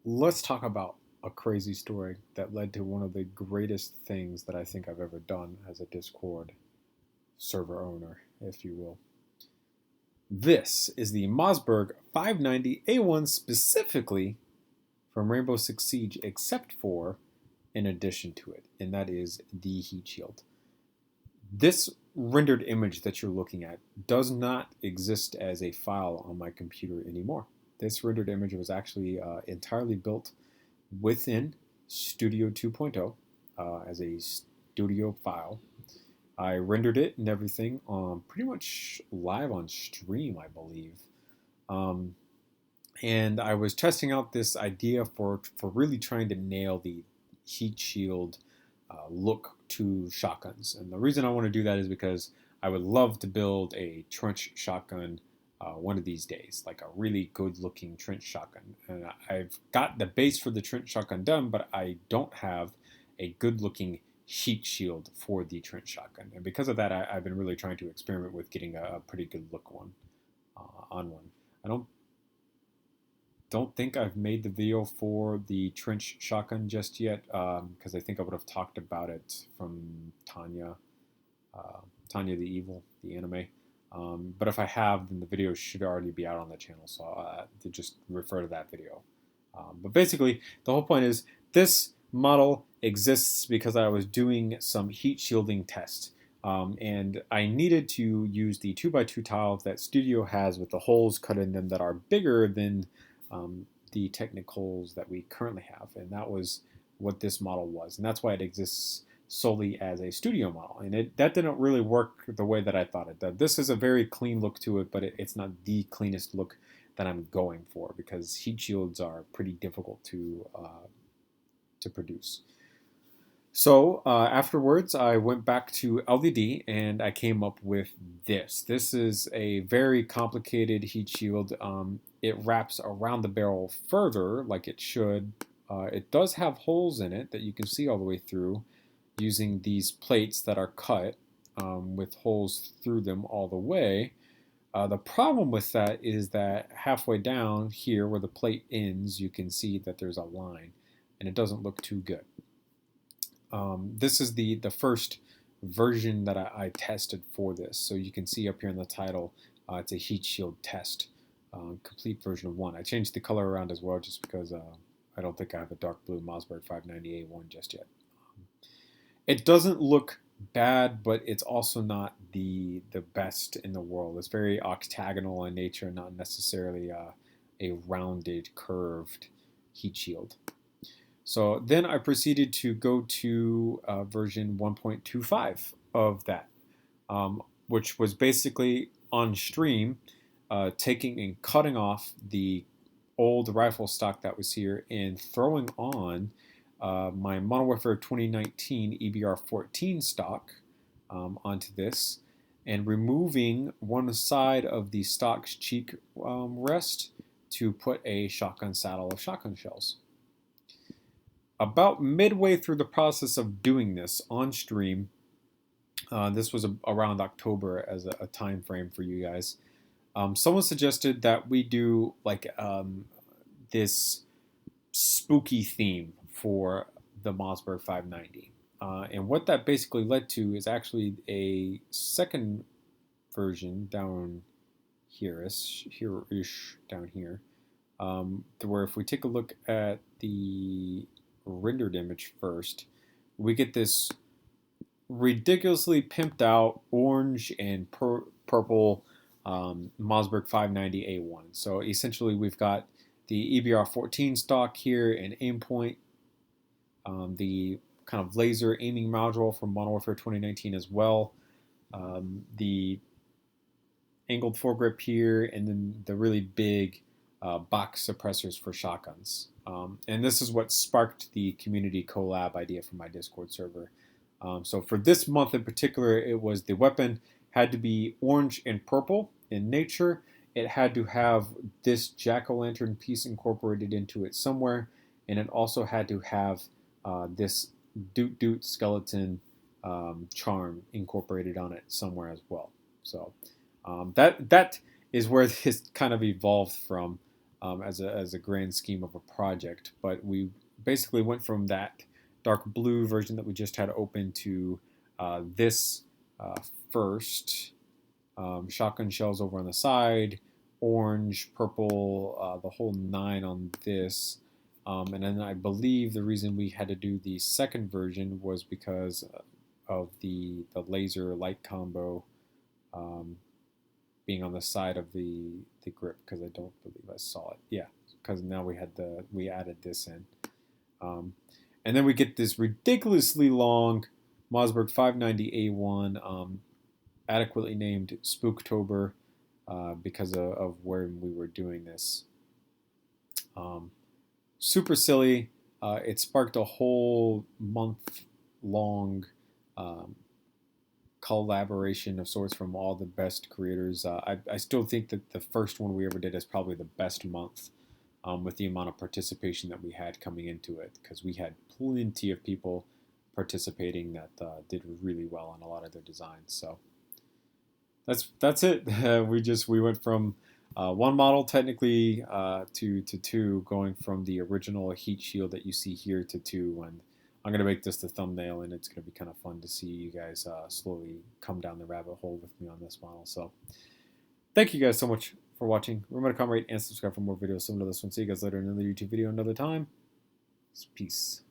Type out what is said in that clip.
Let's talk about a crazy story that led to one of the greatest things that I think I've ever done as a Discord server owner, if you will. This is the Mossberg 590A1 specifically from Rainbow Six Siege, except for in addition to it, and that is the heat shield. This rendered image that you're looking at does not exist as a file on my computer anymore. This rendered image was actually entirely built within Studio 2.0 as a studio file. I rendered it and everything pretty much live on stream, I believe. Um, and I was testing out this idea for really trying to nail the heat shield look to shotguns. And the reason I want to do that is because I would love to build a trench shotgun one of these days, like a really good looking trench shotgun. And I've got the base for the trench shotgun done, but I don't have a good looking heat shield for the trench shotgun. And because of that, I've been really trying to experiment with getting a pretty good look on one. I don't think I've made the video for the trench shotgun just yet because I think I would have talked about it from Tanya the Evil, the anime. But if I have, then the video should already be out on the channel, so to just refer to that video. But basically, the whole point is this model exists because I was doing some heat shielding tests. And I needed to use the 2x2 tiles that Studio has with the holes cut in them that are bigger than the technicals that we currently have. And that was what this model was. And that's why it exists solely as a studio model. And that didn't really work the way that I thought it did. This is a very clean look to it, but it's not the cleanest look that I'm going for because heat shields are pretty difficult to produce. So afterwards, I went back to LDD and I came up with this. This is a very complicated heat shield. It wraps around the barrel further, like it should. It does have holes in it that you can see all the way through using these plates that are cut with holes through them all the way. The problem with that is that halfway down here where the plate ends, you can see that there's a line and it doesn't look too good. This is the first version that I tested for this. So you can see up here in the title, it's a heat shield test, complete version of 1. I changed the color around as well just because I don't think I have a dark blue Mossberg 590A1 just yet. It doesn't look bad, but it's also not the best in the world. It's very octagonal in nature, not necessarily a rounded, curved heat shield. So then I proceeded to go to version 1.25 of that, which was basically on stream, taking and cutting off the old rifle stock that was here and throwing on my Modern Warfare 2019 EBR-14 stock onto this and removing one side of the stock's cheek rest to put a shotgun saddle of shotgun shells. About midway through the process of doing this on stream, this was around October as a time frame for you guys. Someone suggested that we do like this spooky theme for the Mossberg 590. And what that basically led to is actually a second version down here-ish, down here, where if we take a look at the rendered image first, we get this ridiculously pimped out orange and purple Mossberg 590A1. So essentially we've got the EBR-14 stock here, an aim point, the kind of laser aiming module from Modern Warfare 2019 as well, the angled foregrip here, and then the really big box suppressors for shotguns. And this is what sparked the community collab idea for my Discord server. So for this month in particular, it was the weapon had to be orange and purple in nature. It had to have this jack-o'-lantern piece incorporated into it somewhere, and it also had to have this Doot Doot skeleton charm incorporated on it somewhere as well. So that is where this kind of evolved from. as a grand scheme of a project. But we basically went from that dark blue version that we just had open to this first. Shotgun shells over on the side, orange, purple, the whole 9 on this. And then I believe the reason we had to do the second version was because of the laser light combo being on the side of the grip, because I don't believe I saw it. Yeah, because now we added this in. And then we get this ridiculously long Mossberg 590A1, adequately named Spooktober, because of where we were doing this. Super silly. It sparked a whole month-long collaboration of sorts from all the best creators. I still think that the first one we ever did is probably the best month, with the amount of participation that we had coming into it, because we had plenty of people participating that did really well on a lot of their designs. So that's it. We went from one model technically to two, going from the original heat shield that you see here to two. And I'm going to make this the thumbnail, and it's going to be kind of fun to see you guys slowly come down the rabbit hole with me on this model. So thank you guys so much for watching. Remember to comment, rate, and subscribe for more videos similar to this one. See you guys later in another YouTube video another time. Peace.